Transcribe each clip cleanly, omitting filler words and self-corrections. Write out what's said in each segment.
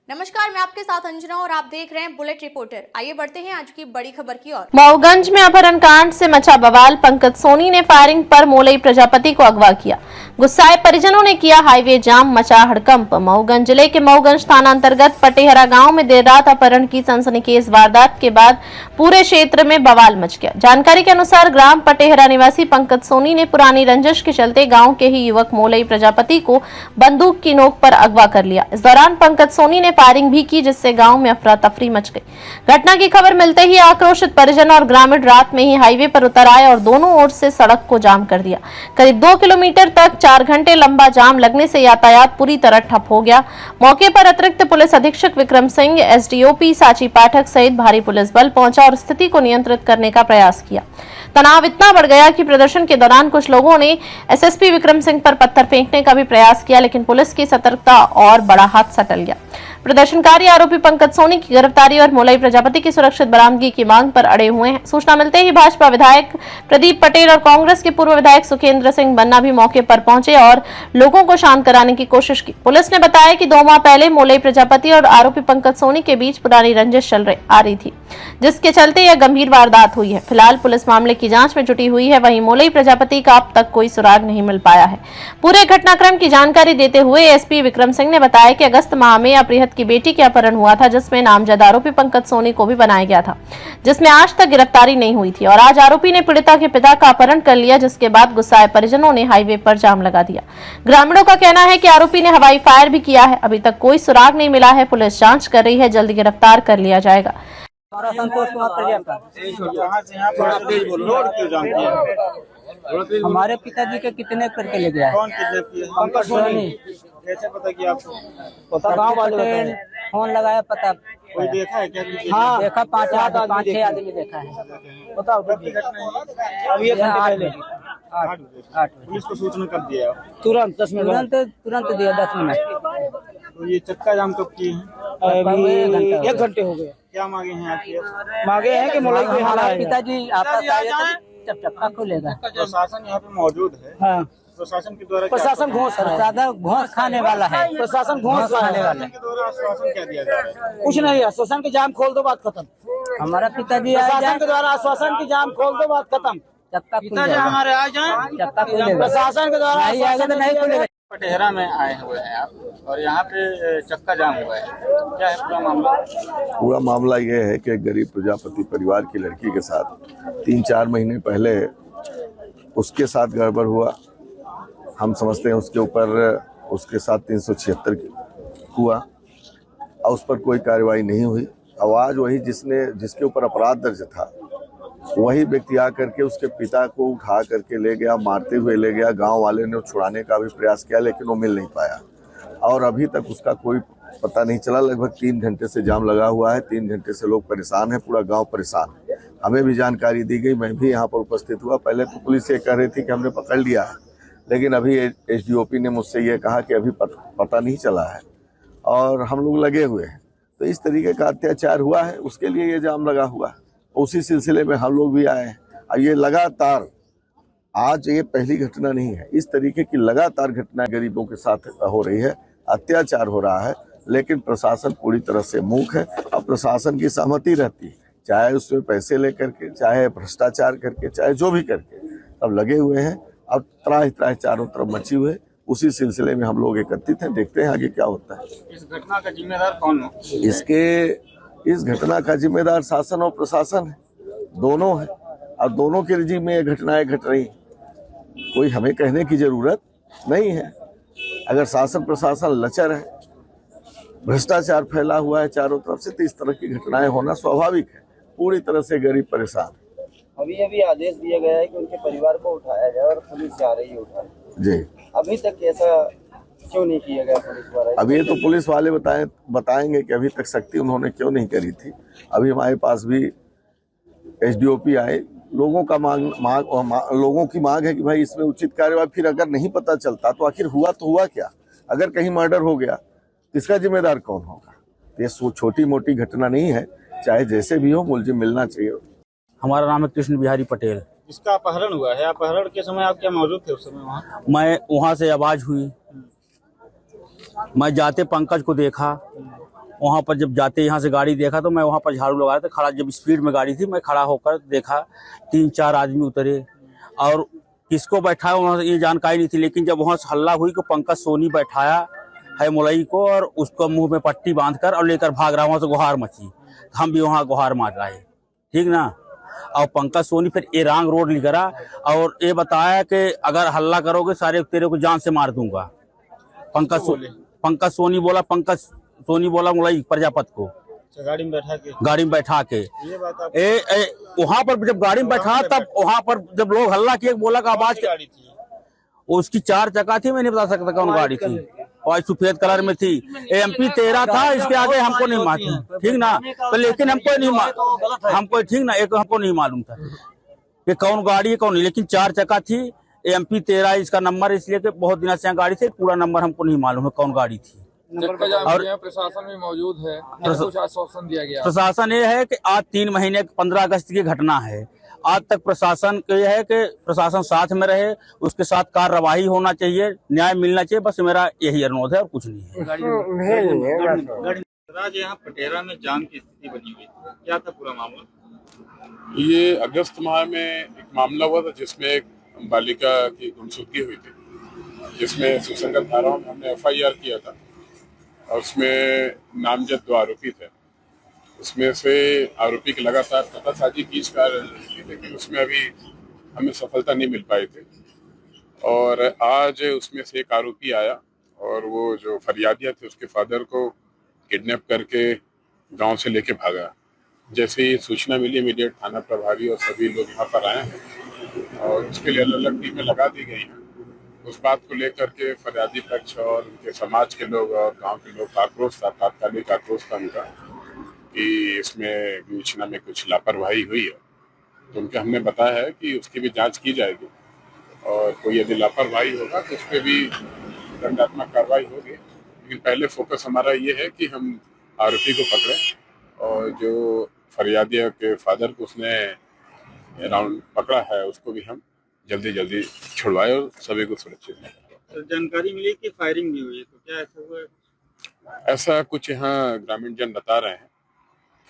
नमस्कार, मैं आपके साथ अंजना और आप देख रहे हैं बुलेट रिपोर्टर। आइए बढ़ते हैं आज की बड़ी खबर की ओर। मऊगंज में अपहरण कांड से मचा बवाल। पंकज सोनी ने फायरिंग पर मोलई प्रजापति को अगवा किया। गुस्साए परिजनों ने किया हाईवे जाम, मचा हड़कंप। मऊगंज जिले के मऊगंज थाना अंतर्गत पटेहरा गांव में देर रात अपहरण की सनसनीखेज वारदात के बाद पूरे क्षेत्र में बवाल मच गया। जानकारी के अनुसार ग्राम पटेहरा निवासी पंकज सोनी ने पुरानी रंजिश के चलते गाँव के ही युवक मोलई प्रजापति को बंदूक की नोक पर अगवा कर लिया। इस दौरान पंकज सोनी ने फायरिंग भी की, जिससे गांव में अफरा तफरी मच गई। घटना की खबर मिलते ही आक्रोशित परिजन और ग्रामीण रात में ही हाईवे पर उतर आए और दोनों ओर से सड़क को जाम कर दिया। करीब 2 किलोमीटर तक 4 घंटे लंबा जाम लगने से यातायात पूरी तरह ठप हो गया। मौके पर अतिरिक्त पुलिस अधीक्षक विक्रम सिंह, एसडीओपी साची पाठक सहित भारी पुलिस बल पहुंचा और स्थिति को नियंत्रित करने का प्रयास किया। तनाव इतना बढ़ गया कि प्रदर्शन के दौरान कुछ लोगों ने एसएसपी विक्रम सिंह पर पत्थर फेंकने का भी प्रयास किया, लेकिन पुलिस की सतर्कता और बड़ा हादसा टल गया। प्रदर्शनकारी आरोपी पंकज सोनी की गिरफ्तारी और मोलई प्रजापति की सुरक्षित बरामदगी की मांग पर अड़े हुए हैं। सूचना मिलते ही भाजपा विधायक प्रदीप पटेल और कांग्रेस के पूर्व विधायक सुखेंद्र सिंह बन्ना भी मौके पर पहुंचे और लोगों को शांत कराने की कोशिश की। पुलिस ने बताया कि 2 माह पहले मोलई प्रजापति और आरोपी पंकज सोनी के बीच पुरानी रंजिश चल आ रही थी, जिसके चलते यह गंभीर वारदात हुई है। फिलहाल पुलिस मामले की जांच में जुटी हुई है। वहीं मोलई प्रजापति का अब तक कोई सुराग नहीं मिल पाया है। पूरे घटनाक्रम की जानकारी देते हुए एसपी विक्रम सिंह ने बताया कि अगस्त माह में अपहृत की बेटी का अपहरण हुआ था, जिसमें नामजद आरोपी पंकज सोनी को भी बनाया गया था, जिसमें आज तक गिरफ्तारी नहीं हुई थी। और आज आरोपी ने पीड़िता के पिता का अपहरण कर लिया, जिसके बाद गुस्साए परिजनों ने हाईवे पर जाम लगा दिया। ग्रामीणों का कहना है कि आरोपी ने हवाई फायर भी किया है। अभी तक कोई सुराग नहीं मिला है। पुलिस जांच कर रही है, जल्द गिरफ्तार कर लिया जाएगा। हमारे पिताजी के कितने करके ले गया है? कौन किडनैप किया? पंकज सोनी। कैसे पता किया आपको? पता गाँव वाले फोन लगाया, पता कोई देखा है क्या? हाँ देखा, 5-6 आदमी देखा है। बताओ कब की घटना है? अभी 8 बजे 8 पुलिस को सूचना कब दिया? तुरंत 10 मिनट तुरंत दिया 10 मिनट। तो ये चक्का जाम कब किए हैं? अभी 1 घंटे हो गए। क्या मांगे हैं आपके? मांगे हैं कि मोलई को हमारे पिताजी आपस आए तो चक्का खुलेगा। प्रशासन यहाँ पे मौजूद है। हाँ, प्रशासन के द्वारा प्रशासन घोंस खाने वाला है। प्रशासन घोंस खाने वाला है। के द्वारा आश्वासन क्या दिया जा रहा है? कुछ नहीं है। आश्वासन की जाम खोल दो, बात खत्म। हमारा पिताजी प्रशासन के द्वारा आश्वासन की जाम खोल दो, बात खत्म। चक्का पिताजी हमारे आ जाए, चक्का खुलेगा। प्रशासन के द्वारा नहीं आएगा तो नहीं खुलेगा। पटेहरा में आए हुए हैं आप और यहाँ पे चक्का जाम हुआ है, क्या है पूरा मामला? पूरा मामला ये है कि एक गरीब प्रजापति परिवार की लड़की के साथ 3-4 महीने पहले उसके साथ गड़बड़ हुआ। हम समझते हैं उसके ऊपर उसके साथ 376 हुआ और उस पर कोई कार्रवाई नहीं हुई। आवाज वही जिसके ऊपर अपराध दर्ज था वही व्यक्ति आकर के उसके पिता को उठा करके ले गया, मारते हुए ले गया। गांव वाले ने छुड़ाने का भी प्रयास किया, लेकिन वो मिल नहीं पाया और अभी तक उसका कोई पता नहीं चला। लगभग 3 घंटे से जाम लगा हुआ है। 3 घंटे से लोग परेशान हैं, पूरा गांव परेशान है। हमें भी जानकारी दी गई, मैं भी यहाँ पर उपस्थित हुआ। पहले तो पुलिस ये कह रही थी कि हमने पकड़ लिया है, लेकिन अभी एसडीओपी ने मुझसे ये कहा कि अभी पता नहीं चला है और हम लोग लगे हुए हैं। तो इस तरीके का अत्याचार हुआ है, उसके लिए ये जाम लगा हुआ है। उसी सिलसिले में हम लोग भी आए हैं। और ये लगातार, आज ये पहली घटना नहीं है, इस तरीके की लगातार घटनाएं गरीबों के साथ हो रही है, अत्याचार हो रहा है, लेकिन प्रशासन पूरी तरह से मूक है। और प्रशासन की सहमति रहती है, चाहे उसमें पैसे लेकर के, चाहे भ्रष्टाचार करके, चाहे जो भी करके, सब लगे हुए हैं। अब त्राही चारों तरफ मची हुए। उसी सिलसिले में हम लोग एकत्रित हैं, देखते हैं आगे क्या होता है। इस घटना का जिम्मेदार कौन हो? इस घटना का जिम्मेदार शासन और प्रशासन है, दोनों है। और दोनों के रिजीम में ये घटनाएं घट रही, कोई हमें कहने की जरूरत नहीं है। अगर शासन प्रशासन लचर है, भ्रष्टाचार फैला हुआ है चारों तरफ से, तो इस तरह की घटनाएं होना स्वाभाविक है। पूरी तरह से गरीब परेशान है। अभी आदेश दिया गया है कि उनके परिवार को उठाया जाए और पुलिस जा रही है उठाने। जी, अभी तक ऐसा क्यों नहीं किया गया पुलिस द्वारा? अभी ये तो पुलिस वाले बताएंगे कि अभी तक सख्ती उन्होंने क्यों नहीं करी थी। अभी हमारे पास भी एसडीओपी आए, लोगों की मांग है कि भाई इसमें उचित कार्यवाही। फिर अगर नहीं पता चलता तो आखिर हुआ तो हुआ क्या? अगर कहीं मर्डर हो गया तो इसका जिम्मेदार कौन होगा? ये छोटी मोटी घटना नहीं है, चाहे जैसे भी हो मुलजिम मिलना चाहिए। हमारा नाम है कृष्ण बिहारी पटेल। इसका अपहरण हुआ है, अपहरण के समय आप क्या मौजूद थे उस समय वहाँ? मैं वहाँ से आवाज हुई, मैं जाते पंकज को देखा वहाँ पर जब जाते यहाँ से गाड़ी देखा तो मैं वहाँ पर झाड़ू लगा रहा था खड़ा, जब स्पीड में गाड़ी थी मैं खड़ा होकर देखा 3-4 आदमी उतरे और किसको बैठाया वहाँ से ये जानकारी नहीं थी, लेकिन जब वहाँ से हल्ला हुई कि पंकज सोनी बैठाया है मुलई को और उसको मुंह में पट्टी बांधकर और लेकर भाग रहा, वहाँ से गुहार मची, हम भी वहाँ गुहार मार रहे, ठीक ना। और पंकज सोनी फिर एरांग रोड निकला और ये बताया कि अगर हल्ला करोगे सारे तेरे को जान से मार दूंगा। पंकज सोनी बोला मुलई प्रजापत को गाड़ी में बैठा के ये बात वहाँ पर जब गाड़ी में बैठा तब वहाँ पर जब लोग हल्ला किए बोला का आवाज गाड़ी थी उसकी 4 चक्का थी, मैं नहीं बता सकता कौन गाड़ी थी और सफेद कलर में थी। MP 13 था, इसके आगे हमको नहीं मालूम, ठीक ना। तो लेकिन हमको नहीं मालूम था कि कौन गाड़ी है कौन नहीं, लेकिन 4 चक्का थी, MP 13 इसका नंबर, इसलिए कि बहुत दिन से गाड़ी थी, पूरा नंबर हमको नहीं मालूम है कौन गाड़ी थी। और प्रशासन भी मौजूद है, कुछ आश्वासन दिया गया। प्रशासन ये है कि आज 3 महीने 15 अगस्त की घटना है, आज तक प्रशासन के यह है कि प्रशासन साथ में रहे, उसके साथ कार्रवाई होना चाहिए, न्याय मिलना चाहिए, बस मेरा यही अनुरोध है और कुछ नहीं है। आज यहाँ पटेरा में जाम की स्थिति बनी हुई, क्या था पूरा मामला? ये अगस्त माह में एक मामला हुआ था जिसमें एक बालिका की गुमशुदगी हुई थी, जिसमें सुसंगत धाराओं में हमने FIR किया था और उसमें नामजद 2 आरोपी थे। उसमें से आरोपी की लगातार पतासाजी की जा रही थी, लेकिन उसमें अभी हमें सफलता नहीं मिल पाई थी। और आज उसमें से एक आरोपी आया और वो जो फरियादिया थे उसके फादर को किडनैप करके गांव से लेके भागा। जैसे ही सूचना मिली इमीडिएट थाना प्रभारी और सभी लोग यहाँ पर आए हैं और उसके लिए अलग अलग टीमें लगा दी गई हैं। उस बात को लेकर के फरियादी पक्ष और उनके समाज के लोग और गांव के लोग आक्रोश था, तात्कालिक आक्रोश था उनका कि इसमें विवेचना में कुछ लापरवाही हुई है। तो उनके हमने बताया है कि उसकी भी जांच की जाएगी और कोई यदि लापरवाही होगा तो उस पर भी दंडात्मक कार्रवाई होगी। लेकिन पहले फोकस हमारा ये है कि हम आरोपी को पकड़ें और जो फरियादिया के फादर को उसने अराउंड पकड़ा है उसको भी हम जल्दी छुड़वाए और सभी को सुरक्षित है। तो जानकारी मिली कि फायरिंग भी हुई है, तो क्या ऐसा हुआ? ऐसा कुछ यहाँ ग्रामीण जन बता रहे हैं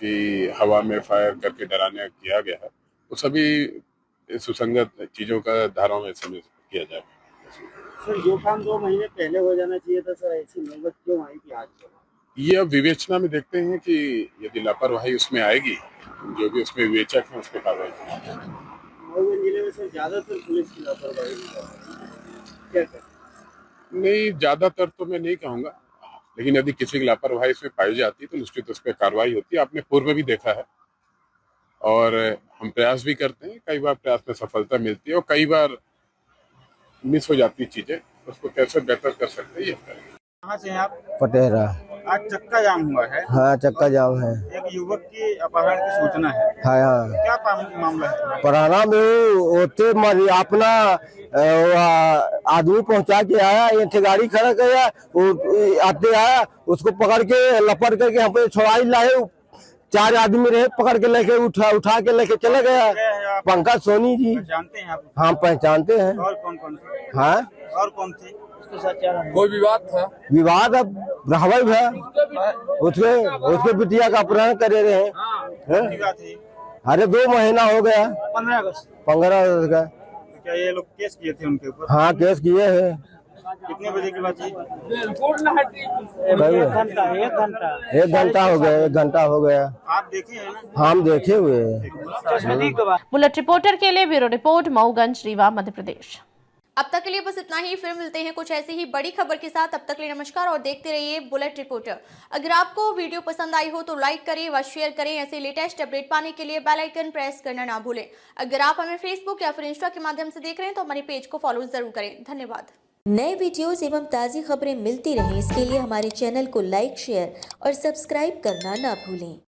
कि हवा में फायर करके डराने किया गया है, तो सभी सुसंगत चीजों का धाराओं में समझ किया जाए। सर जो काम 2 महीने पहले हो जाना चाहिए था सर, ऐसी नौबत क्यों आई कि आज? ये अब विवेचना में देखते हैं कि यदि लापरवाही उसमें आएगी, जो भी उसमें विवेचक है उस पर कार्रवाई करेंगे। मऊगंज जिले में सर ज्यादातर पुलिस की लापरवाही क्या कर? नहीं, ज्यादातर तो मैं नहीं कहूँगा, लेकिन यदि किसी की लापरवाही इसमें पाई जाती तो निश्चित उस पर कार्रवाई होती है। आपने पूर्व में भी देखा है और हम प्रयास भी करते हैं, कई बार प्रयास में सफलता मिलती है और कई बार मिस हो जाती चीजें, उसको कैसे बेहतर कर सकते हैं ये। कहाँ से हैं आप? पटेरा। आज चक्का जाम हुआ है। हाँ, चक्का जाम है। एक युवक की अपहरण की सूचना है। हाँ। क्या मामला है? पराना में होते अपना आदमी पहुंचा के आया, ये गाड़ी खड़ा गया, वो आते आया, उसको पकड़ के लपट करके हम पे छुड़ाई लाए। 4 आदमी रहे, पकड़ के लेके उठा के लेके चले गया। पंकज सोनी जी। जानते हैं आप? हाँ, पहचानते हैं। और कौन? हाँ, और कौन थे? कोई विवाद था? विवाद अब रहवाई है, उसके बिटिया का अपहरण करे रहे हैं। अरे 2 महीना हो गया। 15 अगस्त का। क्या ये लोग केस किए थे उनके ऊपर? हाँ, केस किए हैं। कितने बजे की बात है? 1 घंटा हो गया। 1 घंटा हो गया। आप देखे हैं ना? हम देखे हुए हैं। बुलेट रिपोर्टर के लिए ब्यूरो रिपोर्ट मऊगंज, रीवा, मध्य प्रदेश। अब तक के लिए बस इतना ही, फिर मिलते हैं कुछ ऐसी ही बड़ी खबर के साथ। तब तक के लिए नमस्कार और देखते रहिए बुलेट रिपोर्टर। अगर आपको वीडियो पसंद आई हो तो लाइक करें व शेयर करें। ऐसे लेटेस्ट अपडेट पाने के लिए बेल आइकन प्रेस करना ना भूलें। अगर आप हमें फेसबुक या फिर इंस्टा के माध्यम से देख रहे हैं तो हमारे पेज को फॉलो जरूर करें। धन्यवाद। नए वीडियोस एवं ताज़ी खबरें मिलती रहें, इसके लिए हमारे चैनल को लाइक, शेयर और सब्सक्राइब करना ना भूलें।